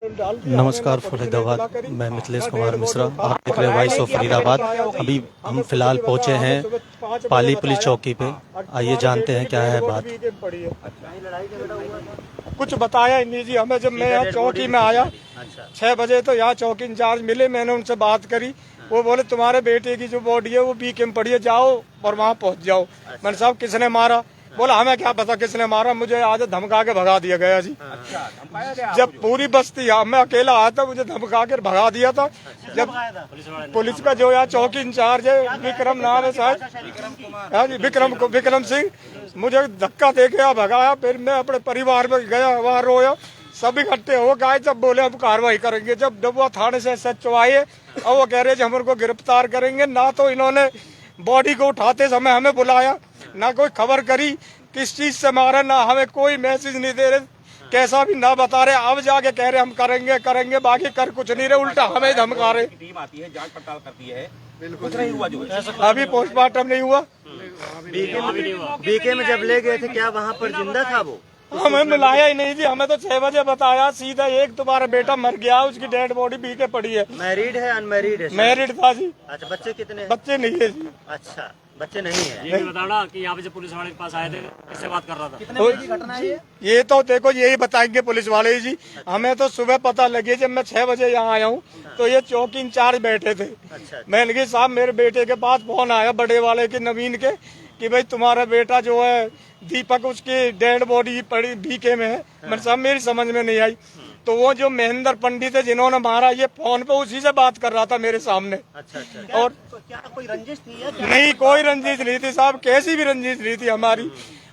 नमस्कार फरीदाबाद, मैं मिथिलेश कुमार मिश्रा। आप देख रहे हैं वॉइस ऑफ फरीदाबाद। अभी हम फिलहाल पहुंचे हैं पाली पुलिस चौकी पे। आइए जानते हैं क्या है बात। कुछ बताया ही नहीं जी हमें। जब मैं यहाँ चौकी में आया 6 बजे तो यहाँ चौकी इंचार्ज मिले, मैंने उनसे बात करी। वो बोले तुम्हारे बेटे की जो बॉडी है वो बीके में पड़ी है, जाओ और वहाँ पहुँच जाओ। मैंने साहब किसने मारा? बोला हमें क्या पता किसने मारा, मुझे आज धमका के भगा दिया गया जी। जब पूरी बस्ती मैं अकेला आया था, मुझे धमका के भगा दिया था। जब पुलिस का जो यहाँ चौकी इंचार्ज है, विक्रम नाम है शायद, हाँ जी विक्रम सिंह, मुझे धक्का दे के भगाया। फिर मैं अपने परिवार में गया, वहाँ रोया, सब इकट्ठे हो गए। जब बोले हम कार्रवाई करेंगे, जब डबुआ थाने से SHO आए और वो कह रहे हम उनको गिरफ्तार करेंगे, ना तो इन्होंने बॉडी को उठाते समय हमें बुलाया, ना कोई खबर करी किस चीज से मारा, ना हमें कोई मैसेज नहीं दे रहे, कैसा भी ना बता रहे। अब जाके कह रहे हम करेंगे, बाकी कर कुछ नहीं रहे, उल्टा हमें धमका रहे। टीम आती है, जांच पड़ताल करती है, कुछ नहीं हुआ जो है। अभी पोस्टमार्टम नहीं हुआ। बीके में जब ले गए थे क्या वहाँ पर जिंदा था वो? हमें मिलाया ही नहीं जी। हमें तो 6 बजे बताया सीधा, एक तुम्हारा बेटा मर गया, उसकी डेड बॉडी बीके पड़ी है। मैरिड है अनमैरिड है? मैरिड था जी। अच्छा, बच्चे कितने? बच्चे नहीं है जी। अच्छा, बच्चे नहीं है। ये भी बताना कि यहाँ पे जब पुलिस वाले के पास आए थे किससे बात कर रहा था? कितने बजे की घटना है ये तो देखो यही बताएंगे पुलिस वाले जी। हमें तो सुबह पता लगी, जब मैं 6 बजे यहाँ आया हूँ तो ये चौकी इंचार्ज बैठे थे। अच्छा। मैंने कहा साहब मेरे बेटे के पास फोन आया बड़े वाले के, नवीन के, कि भाई तुम्हारा बेटा जो है दीपक, उसकी डेड बॉडी पड़ी बीके में है। मैंने साहब मेरी समझ में नहीं आई। तो वो जो महेंद्र पंडित है जिन्होंने मारा, ये फोन पे उसी से बात कर रहा था मेरे सामने। अच्छा। और क्या कोई रंजिश थी या नहीं, कोई रंजिश नहीं थी साहब, कैसी भी रंजिश नहीं थी हमारी।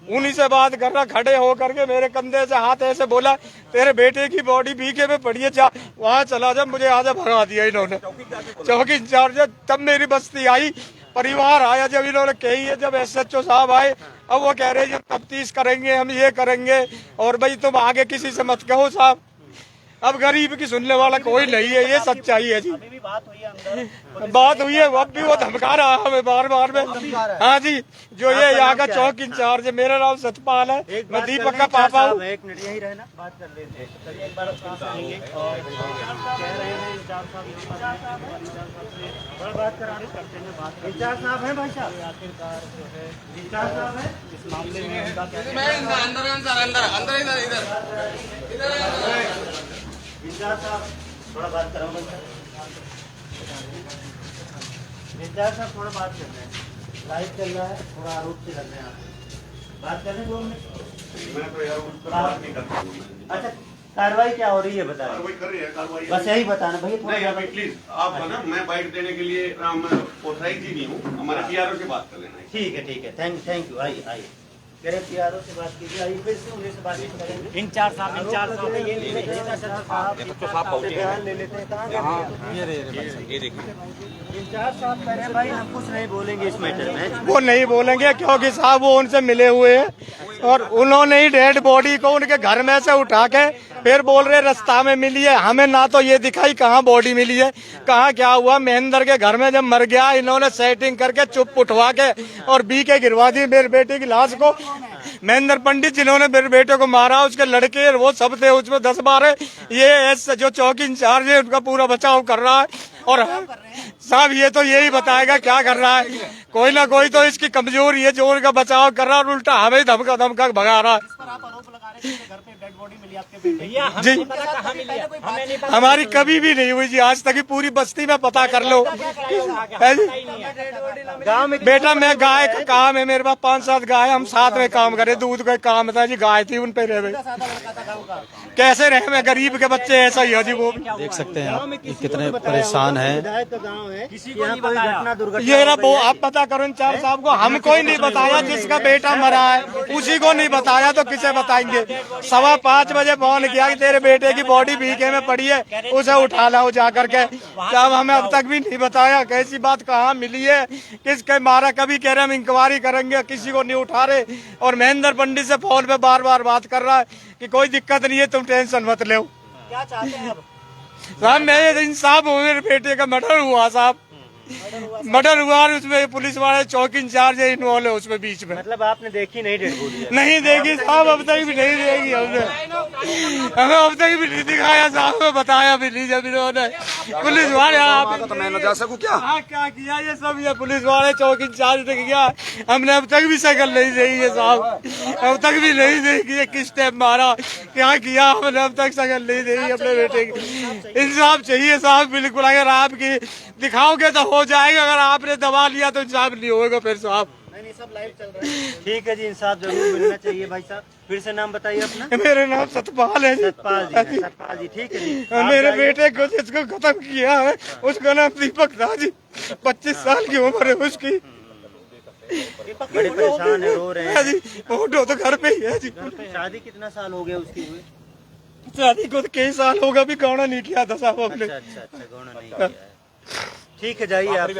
उन्हीं से बात कर रहा, खड़े हो करके मेरे कंधे से हाथ ऐसे बोला, तेरे बेटे की बॉडी बीके में पड़ी है, जा वहाँ चला जा। मुझे आजा भगा दिया इन्होंने, चौकी इंचार्ज। तब मेरी बस्ती आई, परिवार आया, जब इन्होंने कही है, जब SHO साहब आए, अब वो कह रहे हैं तफ्तीश करेंगे, हम ये करेंगे, और भाई तुम आगे किसी से मत कहो साहब। अब गरीब की सुनने वाला कोई नहीं है, ये सच्चाई है जी। अभी भी बात हुई है अंदर? बात हुई है, अब भी वो धमका रहा है हमें बार में। हाँ जी, जो ये यहाँ का चौक इंचार्ज है, मेरा नाम सतपाल है, मैं दीपक का पापा हूँ। एक मिनट यही रहना, बात कर लेते हैं। एक बार और कह रहे हैं इंचार्ज साहब, बात करा करते हैं। बात इंचार्ज साहब है भाई साहब, आखिरकार जो है इंचार्ज साहब है इस मामले में। इंचार्ज साहब थोड़ा बात कराऊंगा। इंचार्ज साहब थोड़ा बात कर रहे हैं, लाइव चल रहा है, थोड़ा आरोप से लग रहे हैं आप, बात कर रहे हैं 2 मिनट। मैं तो यार उस पर बात नहीं करता। अच्छा, कार्रवाई क्या हो रही है बताएं? कार्रवाई कर रही है, कार्रवाई बस यही बताना भैया थोड़ा। नहीं अभी प्लीज आप है ना, मैं बाइट देने के लिए मैं ऑथराइज ही नहीं हूँ, हमारे PRO से बात कर लेना है। ठीक है, थैंक यू। आइए मेरे PRO से बात कीजिए, आइए फिर से उन्हीं से बात करेंगे। इंचार्ज साहब ये बयान ले लेते हैं। कहाँ ये देखिए इंचार्ज साहब कह रहे हैं भाई हम कुछ नहीं बोलेंगे इस मैटर में। वो नहीं बोलेंगे क्योंकि साहब वो उनसे मिले हुए हैं, और उन्होंने ही डेड बॉडी को उनके घर में से उठा के फिर बोल रहे रास्ता में मिली है। हमें ना तो ये दिखाई कहाँ बॉडी मिली है, कहाँ क्या हुआ। महेंद्र के घर में जब मर गया, इन्होंने सेटिंग करके चुप उठवा के और बीके गिरवा दी मेरे बेटे की लाश को। महेंद्र पंडित जिन्होंने मेरे बेटे को मारा, उसके लड़के वो सब थे, उसमें 10-12। ये जो चौकी इंचार्ज है उनका पूरा बचाव कर रहा है। और साहब ये तो यही बताएगा क्या कर रहा है, कोई ना कोई तो इसकी कमजोरी है जो उनका बचाव कर रहा है, और उल्टा हमें धमका भगा रहा है जी। हमारी कभी भी नहीं हुई जी, आज तक ही पूरी बस्ती में पता कर लो। बेटा मैं गाय का काम है मेरे पास, 5-7 गाय, हम साथ में काम करे, दूध का काम था जी, गाय थी उन पे रहे। कैसे रहे, मैं गरीब के बच्चे ऐसा ही है जी। वो देख सकते हैं आप कि कितने परेशान हैं। ये ना वो आप पता करो इंचार्ज साहब को, हमको ही नहीं बताया, जिसका बेटा मरा है उसी को नहीं बताया तो किसे बताएंगे। 5:15 बजे फोन किया कि तेरे बेटे की बॉडी बीके में पड़ी है, उसे उठा लाओ जा करके। जब हमें अब तक भी नहीं बताया कैसी बात कहाँ मिली है, किसके मारा। कभी कह रहे हम इंक्वायरी करेंगे, किसी को नहीं उठा रहे। और महेंद्र पंडित से फोन पे बार बात कर रहा है कि कोई दिक्कत नहीं है, तुम टेंशन मत लो। क्या चाहते हैं अब? साहब मैं इंसाफ हो, मेरे बेटे का मर्डर हुआ साहब, मर्डर हुआ और उसमें पुलिस वाले चौकी इंचार्ज इन्वॉल्व है उसमें बीच में। मतलब आपने देखी नहीं डेड बॉडी? नहीं देखी साहब, अब तक भी नहीं देगी हमने, हमें अब तक भी नहीं दिखाया साहब, हमें बताया भी नहीं जब इन्होंने पुलिस वाले। आप तो मैं न जा सकूं क्या? हाँ क्या किया ये सब, ये पुलिस वाले चौकी इंचार्ज ने किया, हमने अब तक भी शक्ल नहीं देखी है साहब, अब तक भी नहीं देखी है किस टाइम मारा क्या किया, हमने अब तक शक्ल नहीं देखी अपने बेटे की। इंसाफ चाहिए साहब बिल्कुल, अगर आपकी दिखाओगे तो हो जाएगा, अगर आपने दबा लिया तो इंसाफ नहीं होगा फिर साहब। नहीं सब लाइव चल रहा है। ठीक है जी, इंसाफ जरूर मिलना चाहिए भाई साहब। फिर से नाम बताइए अपना। मेरा नाम सतपाल है जी। सतपाल जी, सतपाल जी ठीक है जी। मेरे बेटे को जिसको खत्म किया है उसका नाम दीपक था जी, 25 साल की उम्र है उसकी। बड़े परेशान है, रो रहे हैं जी, फोटो तो घर पे ही है जी। शादी कितना साल हो गया उसकी हुए? शादी को तो कई साल होगा, भी गौना नहीं किया था साहब अपने। अच्छा गौना नहीं किया है। ठीक है जाइए आप।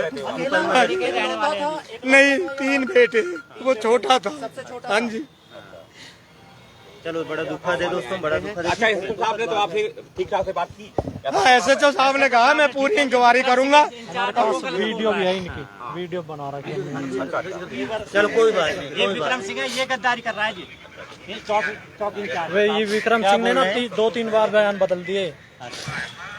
नहीं 3 बेटे, वो छोटा था। हाँ जी। चलो बड़ा दुखद है दोस्तों, बड़ा दुखद है। अच्छा साहब ने तो आपसे ठीक ठाक से बात की? हाँ SHO साहब ने कहा मैं पूरी इंक्वायरी करूंगा। वीडियो भी है इनकी, वीडियो बना रखी है। चलो कोई बात नहीं, कोई बात विक्रम सिंह है, ये गद्दारी कर रहा है जी, ये चौक इंचार्ज। वे ये विक्रम सिंह ने ना 2-3 बार बयान बदल दिए। नहीं।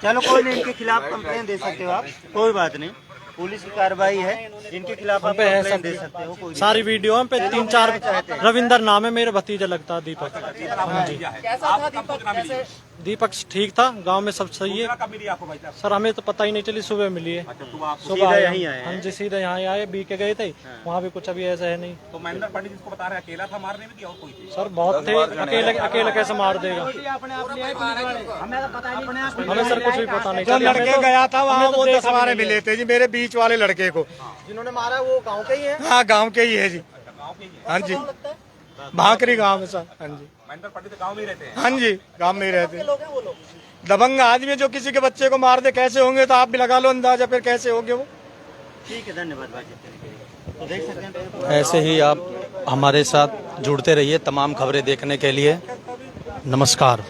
चलो कोई नहीं, इनके खिलाफ कंप्लेन दे सकते हो आप, कोई बात नहीं, पुलिस की कार्रवाई है, इनके खिलाफ आप कंप्लेन दे सकते हो। कोई सारी वीडियो हम पे 3-4 रविंदर नाम है, मेरे भतीजा लगता है दीपक। हाँ जी। दीपक ठीक था, गांव में सब सही है सर, हमें तो पता ही नहीं चली, सुबह मिली है। सीधा यहीं आए हैं? हाँ जी सीधे यहाँ आए, बी के गए थे, वहाँ भी कुछ अभी ऐसा है नहीं। तो महेंद्र पंडित जिसको बता रहे अकेला था मारने में, और कोई थी? सर बहुत थे, अकेले कैसे मार देगा, हमें सर कुछ भी पता नहीं जो चला। लड़के गया था वहाँ वो 10 बारे मिले थे जी, मेरे बीच वाले लड़के को जिन्होंने मारा वो गाँव के ही है। हाँ गांव के ही है जी। हाँ जी, भाकरी गांव है सर। हाँ जी। महेंद्र पंडित गाँव में ही रहते हैं? हाँ जी, गांव में ही रहते हैं। दबंग आदमी जो किसी के बच्चे को मार दे कैसे होंगे, तो आप भी लगा लो अंदाजा फिर कैसे होंगे वो। ठीक है, धन्यवाद बातचीत करने के लिए। तो देख सकते हैं ऐसे ही आप हमारे साथ जुड़ते रहिए तमाम खबरें देखने के लिए। नमस्कार।